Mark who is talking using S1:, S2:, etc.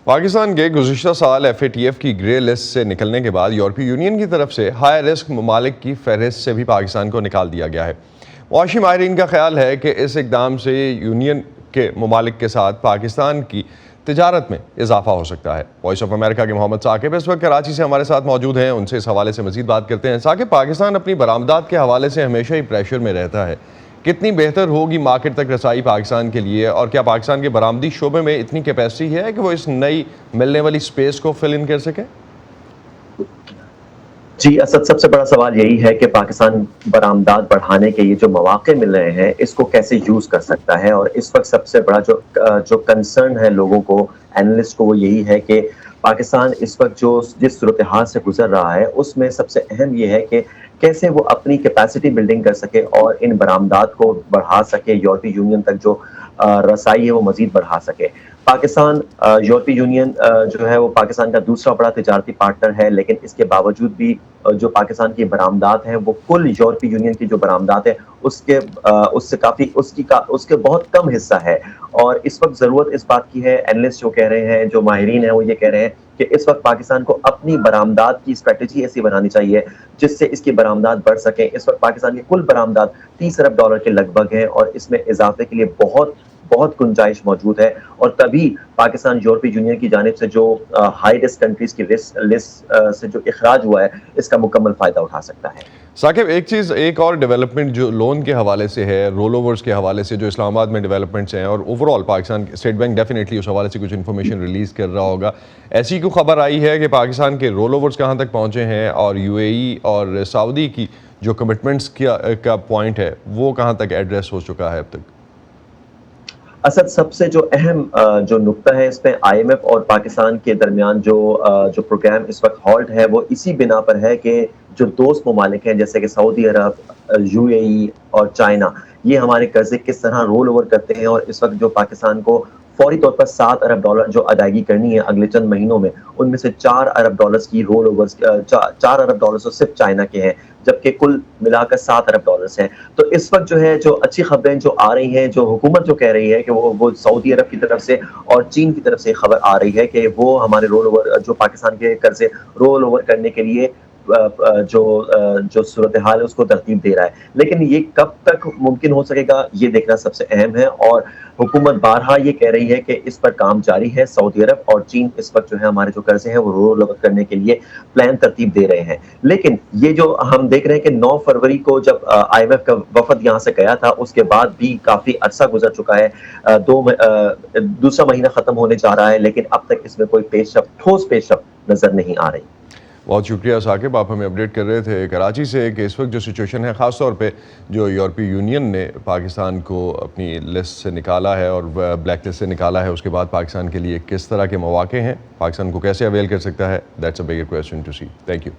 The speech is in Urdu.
S1: پاکستان کے گزشتہ سال FATF کی گرے لسٹ سے نکلنے کے بعد یورپی یونین کی طرف سے ہائی رسک ممالک کی فہرست سے بھی پاکستان کو نکال دیا گیا ہے۔ معاشی ماہرین کا خیال ہے کہ اس اقدام سے یونین کے ممالک کے ساتھ پاکستان کی تجارت میں اضافہ ہو سکتا ہے۔ وائس آف امریکہ کے محمد ثاقب اس وقت کراچی سے ہمارے ساتھ موجود ہیں، ان سے اس حوالے سے مزید بات کرتے ہیں۔ ثاقب، پاکستان اپنی برآمدات کے حوالے سے ہمیشہ ہی پریشر میں رہتا ہے، کتنی بہتر ہوگی مارکیٹ تک رسائی پاکستان کے لیے، اور کیا پاکستان کے برآمدی شعبے میں اتنی کیپیسٹی ہے کہ وہ اس نئی ملنے والی سپیس کو فل ان کر سکے؟
S2: جی اسد، سب سے بڑا سوال یہی ہے کہ پاکستان برآمدات بڑھانے کے یہ جو مواقع مل رہے ہیں اس کو کیسے یوز کر سکتا ہے، اور اس وقت سب سے بڑا جو کنسرن ہے لوگوں کو، اینالسٹ کو، وہ یہی ہے کہ پاکستان اس وقت جس صورتحال سے گزر رہا ہے اس میں سب سے اہم یہ ہے کہ کیسے وہ اپنی کیپیسٹی بلڈنگ کر سکے اور ان برآمدات کو بڑھا سکے، یورپی یونین تک جو رسائی ہے وہ مزید بڑھا سکے۔ پاکستان یورپی یونین جو ہے وہ پاکستان کا دوسرا بڑا تجارتی پارٹنر ہے، لیکن اس کے باوجود بھی جو پاکستان کی برآمدات ہیں وہ کل یورپی یونین کی جو برآمدات ہے اس کے بہت کم حصہ ہے، اور اس وقت ضرورت اس بات کی ہے، اینالسٹ جو کہہ رہے ہیں، جو ماہرین ہیں وہ یہ کہہ رہے ہیں کہ اس وقت پاکستان کو اپنی برآمدات کی اسٹریٹجی ایسی بنانی چاہیے جس سے اس کی برآمدات بڑھ سکیں۔ اس وقت پاکستان کی کل برآمدات 30 ارب ڈالر کے لگ بھگ ہیں، اور اس میں اضافے کے لیے بہت گنجائش موجود ہے، اور تبھی پاکستان یورپی یونین کی جانب سے جو ہائی رسک کنٹریز کی لسٹ سے جو اخراج ہوا ہے اس کا مکمل فائدہ اٹھا سکتا ہے۔
S1: ثاقب، ایک اور ڈیولپمنٹ جو لون کے حوالے سے ہے، رول اوورز کے حوالے سے جو اسلام آباد میں ڈیولپمنٹس ہیں، اور overall Pakistan State Bank definitely اس حوالے سے کچھ انفارمیشن ریلیز کر رہا ہوگا، ایسی کوئی خبر آئی ہے کہ پاکستان کے رول اوورز کہاں تک پہنچے ہیں، اور UAE اور سعودی کی جو کمٹمنٹس کا پوائنٹ ہے وہ کہاں تک ایڈریس ہو چکا ہے اب تک؟
S2: اسد، سب سے جو اہم جو نقطہ ہے اس میں IMF اور پاکستان کے درمیان جو پروگرام اس وقت ہالٹ ہے وہ اسی بنا پر ہے کہ جو دوست ممالک ہیں جیسے کہ سعودی عرب، UAE اور چائنا، یہ ہمارے قرضے کس طرح رول اوور کرتے ہیں، اور اس وقت جو پاکستان کو فوری طور پر 7 ارب ڈالر جو ادائیگی کرنی ہے اگلے چند مہینوں میں، ان میں سے 4 ارب ڈالرز کی رول اوورز 4 ارب ڈالرز تو صرف چائنا کے ہیں، جبکہ کل ملا کر 7 ارب ڈالرز ہیں۔ تو اس وقت جو ہے جو اچھی خبریں جو آ رہی ہیں، جو حکومت جو کہہ رہی ہے کہ وہ سعودی عرب کی طرف سے اور چین کی طرف سے خبر آ رہی ہے کہ وہ ہمارے رول اوور جو پاکستان کے قرضے رول اوور کرنے کے لیے جو صورتحال ہے اس کو ترتیب دے رہا ہے، لیکن یہ کب تک ممکن ہو سکے گا یہ دیکھنا سب سے اہم ہے، اور حکومت بارہا یہ کہہ رہی ہے کہ اس پر کام جاری ہے۔ سعودی عرب اور چین اس وقت جو ہے ہمارے جو قرضے ہیں وہ رول اوور کرنے کے لیے پلان ترتیب دے رہے ہیں، لیکن یہ جو ہم دیکھ رہے ہیں کہ 9 فروری کو جب IMF کا وفد یہاں سے گیا تھا اس کے بعد بھی کافی عرصہ گزر چکا ہے، دوسرا مہینہ ختم ہونے جا رہا ہے، لیکن اب تک اس میں کوئی ٹھوس پیش رفت نظر نہیں آ رہی۔
S1: بہت شکریہ ثاقب، آپ ہمیں اپڈیٹ کر رہے تھے کراچی سے کہ اس وقت جو سچویشن ہے، خاص طور پہ جو یورپی یونین نے پاکستان کو اپنی لسٹ سے نکالا ہے اور بلیک لسٹ سے نکالا ہے، اس کے بعد پاکستان کے لیے کس طرح کے مواقع ہیں، پاکستان کو کیسے اویل کر سکتا ہے، that's a bigger question to see. Thank you.